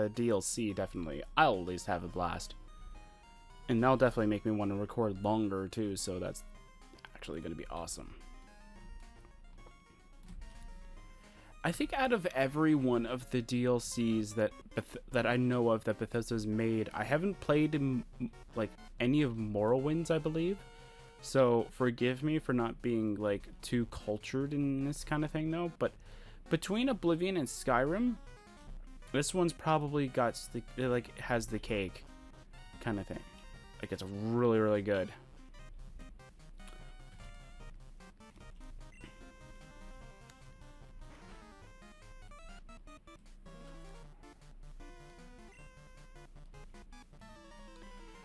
DLC, definitely. I'll at least have a blast. And that'll definitely make me want to record longer, too, so that's actually going to be awesome. I think out of every one of the DLCs that I know of that Bethesda's made, I haven't played like any of Morrowind's, I believe. So forgive me for not being like too cultured in this kind of thing, though. But between Oblivion and Skyrim, this one's probably got the, like, has the cake kind of thing. Like, it's really, really good.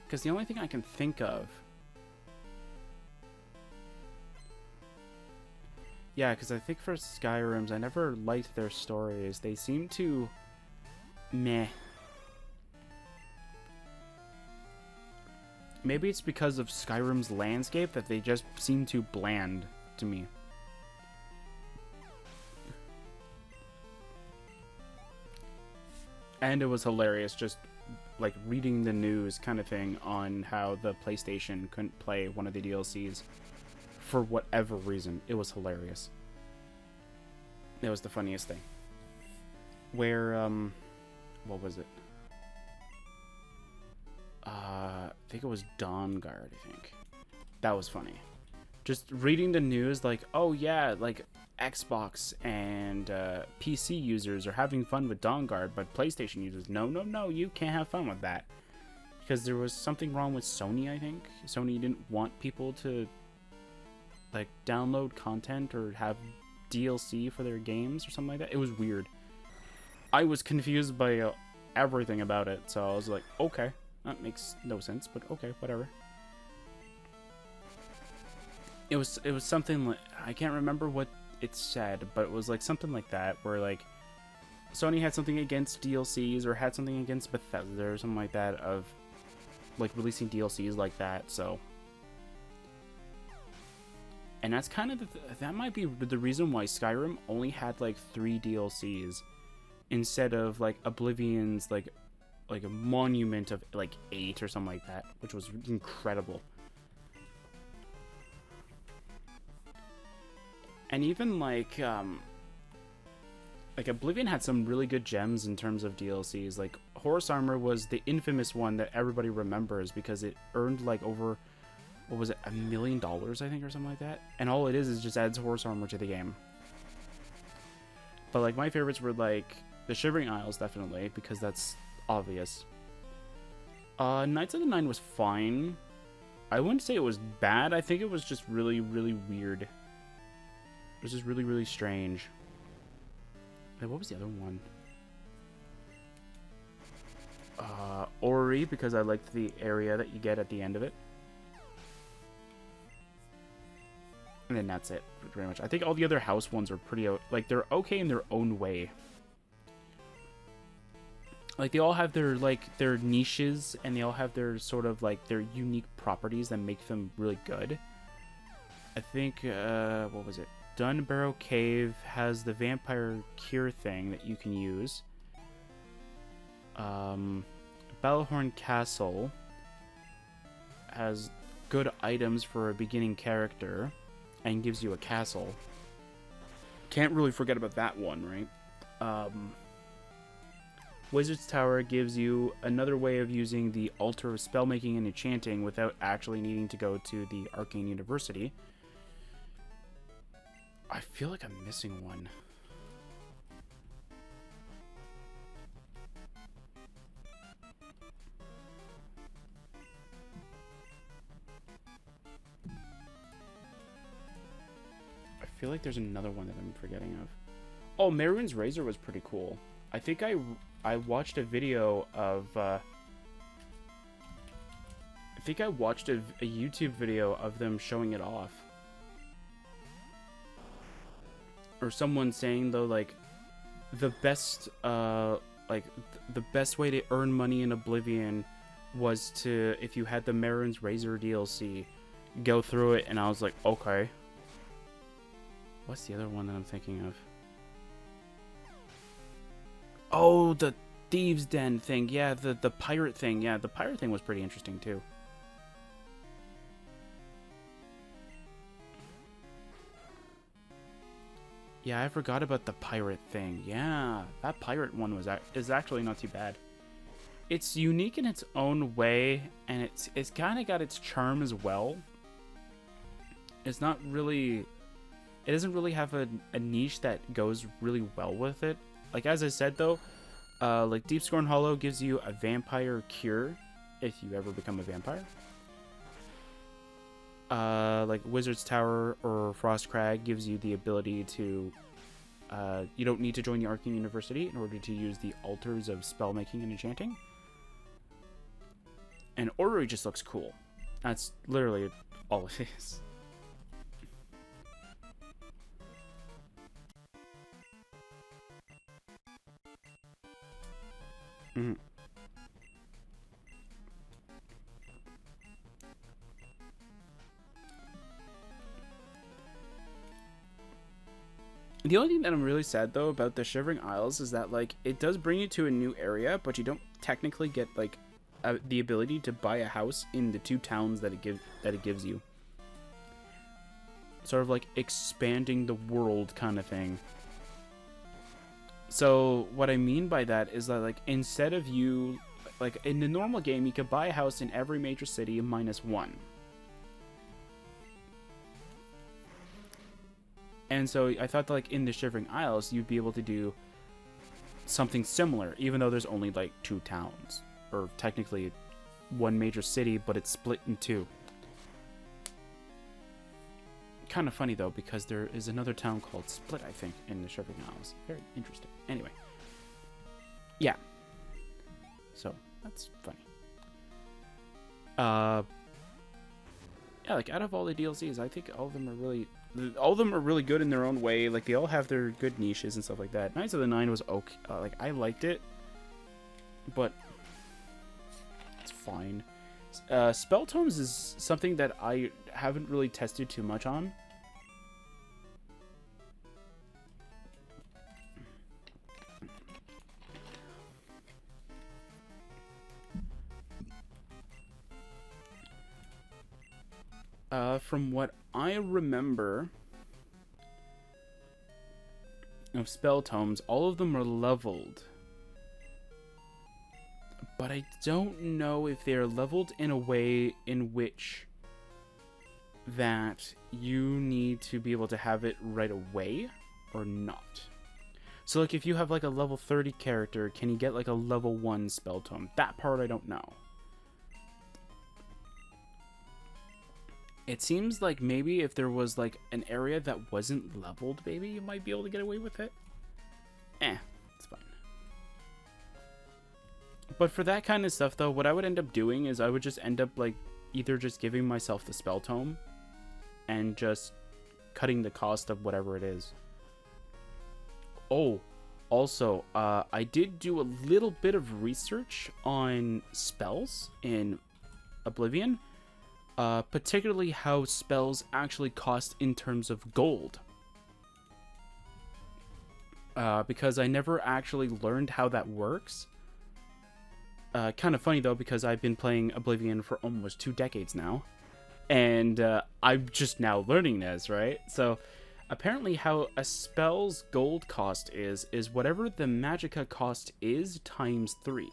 Because the only thing I can think of... Yeah, because I think for Skyrims, I never liked their stories. They seem to... meh. Maybe it's because of Skyrim's landscape that they just seem too bland to me. And it was hilarious just like reading the news kind of thing on how the PlayStation couldn't play one of the DLCs for whatever reason. It was hilarious. It was the funniest thing. Where, what was it? I think it was Dawnguard, I think. That was funny. Just reading the news like, oh yeah, like Xbox and PC users are having fun with Dawnguard, but PlayStation users, no, you can't have fun with that. Because there was something wrong with Sony, I think. Sony didn't want people to like download content or have DLC for their games or something like that. It was weird. I was confused by everything about it, so I was like, okay, that makes no sense, but okay, whatever. It was something like, I can't remember what it said, but it was like something like that, where like Sony had something against DLCs or had something against Bethesda or something like that of like releasing DLCs like that. So, and that's kind of that might be the reason why Skyrim only had like 3 DLCs instead of like Oblivion's like a monument of like 8 or something like that, which was incredible. And even like Oblivion had some really good gems in terms of DLCs. Like Horse Armor was the infamous one that everybody remembers because it earned like over, what was it, $1 million, I think, or something like that. And all it is just adds Horse Armor to the game. But like my favorites were like the Shivering Isles, definitely, because that's obvious. Knights of the Nine was fine. I wouldn't say it was bad. I think it was just really, really weird. It was just really, really strange. Wait, what was the other one? Ori, because I liked the area that you get at the end of it. And then that's it, pretty much. I think all the other house ones are pretty, like, they're okay in their own way. Like, they all have their, like, their niches, and they all have their sort of, like, their unique properties that make them really good. I think, what was it? Dunbarrow Cave has the vampire cure thing that you can use. Battlehorn Castle has good items for a beginning character and gives you a castle. Can't really forget about that one, right? Wizard's Tower gives you another way of using the Altar of Spellmaking and Enchanting without actually needing to go to the Arcane University. I feel like I'm missing one. I feel like there's another one that I'm forgetting of. Oh, Merwin's Razor was pretty cool. I think I watched a video of I think I watched a YouTube video of them showing it off. Or someone saying though, like the best the best way to earn money in Oblivion was to, if you had the Merwin's Razor DLC, go through it. And I was like, okay. What's the other one that I'm thinking of? Oh, the thieves' den thing. Yeah, the pirate thing. Yeah, the pirate thing was pretty interesting too. Yeah, I forgot about the pirate thing. Yeah, that pirate one is actually not too bad. It's unique in its own way, and it's kind of got its charm as well. It's not really... It doesn't really have a niche that goes really well with it. Like, as I said, though, like, Deep Scorn Hollow gives you a vampire cure if you ever become a vampire. Like, Wizard's Tower or Frost Crag gives you the ability to... you don't need to join the Arcane University in order to use the altars of spellmaking and enchanting. And Orrery just looks cool. That's literally all it is. Mm-hmm. The only thing that I'm really sad though about the Shivering Isles is that like it does bring you to a new area, but you don't technically get like the ability to buy a house in the 2 towns that it gives you. Sort of like expanding the world kind of thing. So what I mean by that is that like instead of you like in the normal game you could buy a house in every major city -1. And so I thought that, like, in the Shivering Isles, you'd be able to do something similar, even though there's only, like, 2 towns. Or technically 1 major city, but it's split in 2. Kind of funny, though, because there is another town called Split, I think, in the Shivering Isles. Very interesting. Anyway. Yeah. So, that's funny. Yeah, like, out of all the DLCs, I think all of them are really good in their own way. Like, they all have their good niches and stuff like that. Knights of the Nine was okay. Like, I liked it, but it's fine. Spell Tomes is something that I haven't really tested too much on. From what I remember of Spell Tomes, all of them are leveled. But I don't know if they're leveled in a way in which that you need to be able to have it right away or not. So like if you have like a level 30 character, can you get like a level 1 Spell Tome? That part I don't know. It seems like maybe if there was like an area that wasn't leveled, maybe you might be able to get away with it. It's fine. But for that kind of stuff though, what I would end up doing is I would just end up like either just giving myself the Spell Tome and just cutting the cost of whatever it is. Oh, also, I did do a little bit of research on spells in Oblivion. Particularly how spells actually cost in terms of gold. Because I never actually learned how that works. Kind of funny though, because I've been playing Oblivion for almost 2 decades now. And I'm just now learning this, right? So apparently how a spell's gold cost is whatever the magicka cost is times 3.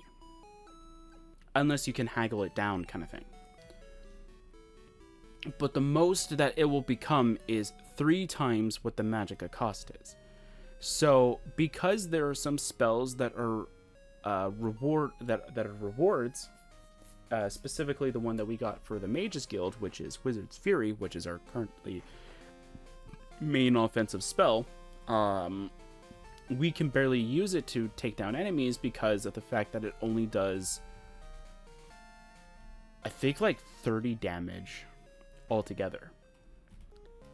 Unless you can haggle it down kind of thing. But the most that it will become is 3 times what the magicka cost is. So, because there are some spells that are rewards, specifically the one that we got for the Mage's Guild, which is Wizard's Fury, which is our currently main offensive spell, we can barely use it to take down enemies because of the fact that it only does, I think, like 30 damage altogether.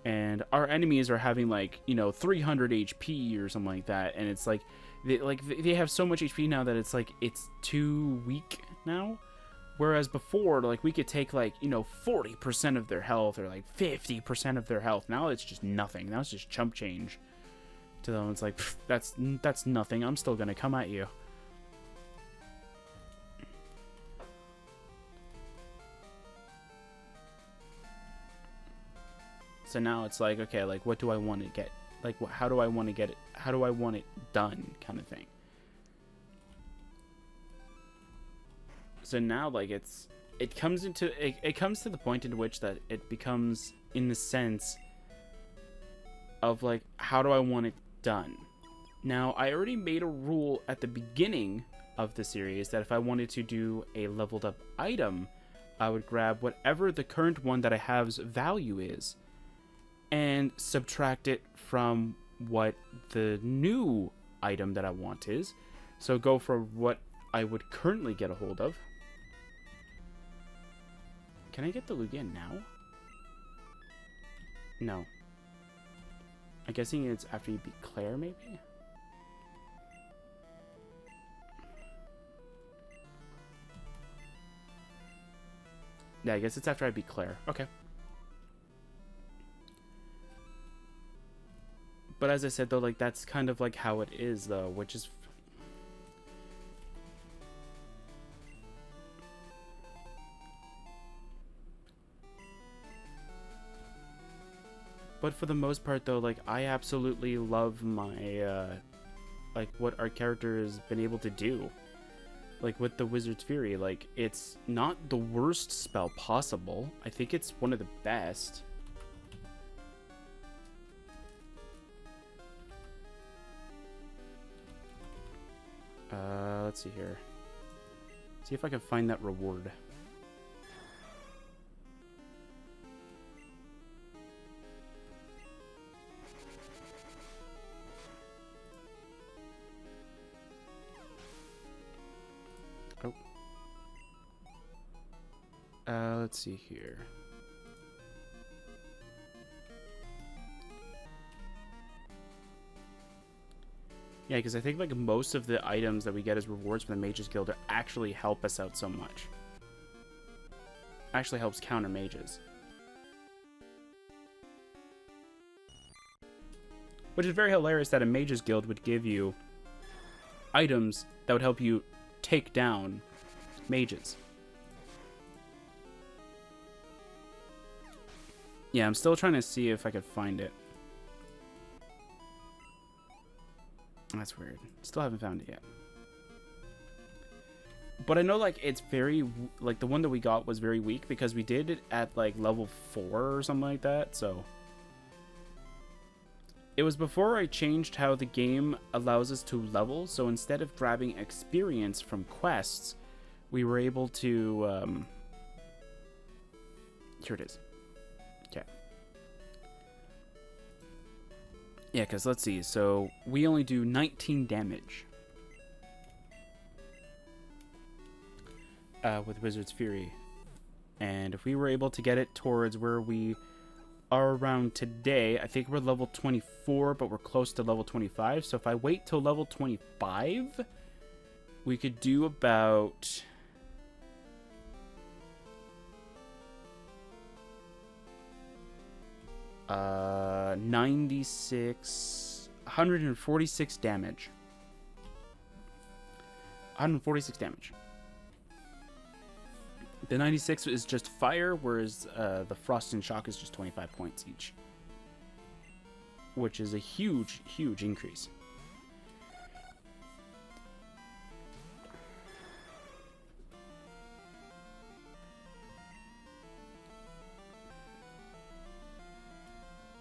And our enemies are having like 300 HP or something like that, and it's like they have so much HP now that it's like it's too weak now, whereas before like we could take like 40% of their health or like 50% of their health. Now it's just nothing. Now it's just chump change to them. It's like that's nothing. I'm still gonna come at you. So now it's like, okay, like what do I want to get? Like how do I want to get it? How do I want it done, kind of thing. So now like it comes to the point in which that it becomes in the sense of like, how do I want it done? Now, I already made a rule at the beginning of the series that if I wanted to do a leveled up item, I would grab whatever the current one that I have's value is and subtract it from what the new item that I want is. So go for what I would currently get a hold of. Can I get the Lugia now? No. I'm guessing it's after you beat Claire, maybe? Yeah, I guess it's after I beat Claire. Okay. But as I said, though, like, that's kind of like how it is, though, which is... But for the most part, though, like, I absolutely love my, like, what our character has been able to do. Like, with the Wizard's Fury, like, it's not the worst spell possible. I think it's one of the best. Let's see here. See if I can find that reward. Let's see here. Yeah, because I think like most of the items that we get as rewards from the Mages Guild actually help us out so much. Actually helps counter mages. Which is very hilarious that a Mages Guild would give you items that would help you take down mages. Yeah, I'm still trying to see if I could find it. That's weird. Still haven't found it yet. But I know, like, it's very... Like, the one that we got was very weak because we did it at, like, level 4 or something like that, so... It was before I changed how the game allows us to level, so instead of grabbing experience from quests, we were able to... Here it is. Okay. Yeah, because let's see. So we only do 19 damage with Wizard's Fury. And if we were able to get it towards where we are around today, I think we're level 24, but we're close to level 25. So if I wait till level 25, we could do about... 146 damage. 146 damage. The 96 is just fire, whereas the Frost and Shock is just 25 points each. Which is a huge, huge increase.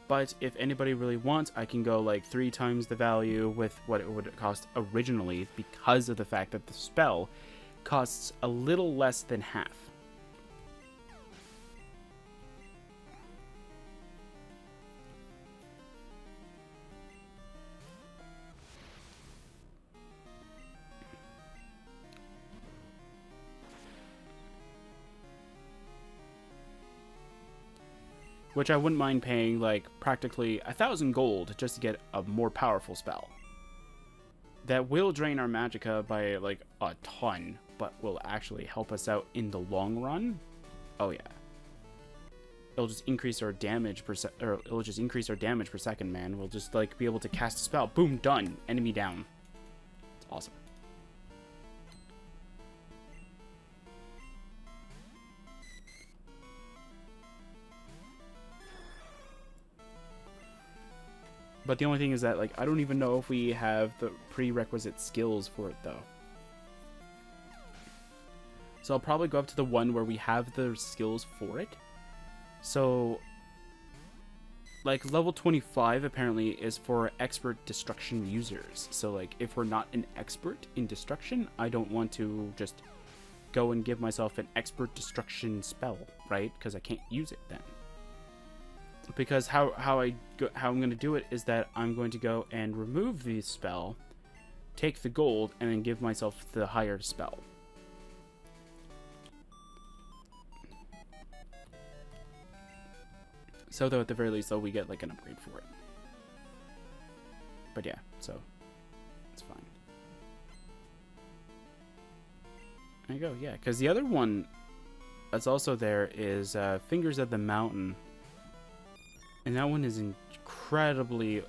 But if anybody really wants, I can go like 3 times the value with what it would cost originally because of the fact that the spell costs a little less than half. Which I wouldn't mind paying like practically 1,000 gold just to get a more powerful spell. That will drain our magicka by like a ton, but will actually help us out in the long run. Oh yeah. It'll just increase our damage per second, man. We'll just like be able to cast a spell. Boom, done. Enemy down. It's awesome. But the only thing is that, like, I don't even know if we have the prerequisite skills for it, though. So I'll probably go up to the one where we have the skills for it. So, like, level 25 apparently is for expert destruction users. So, like, if we're not an expert in destruction, I don't want to just go and give myself an expert destruction spell, right? Because I can't use it then. Because how I'm going to do it is that I'm going to go and remove the spell, take the gold, and then give myself the higher spell. So though at the very least, though, we get like an upgrade for it. But yeah, so it's fine. There you go, yeah. Because the other one that's also there is Fingers of the Mountain. And that one is incredibly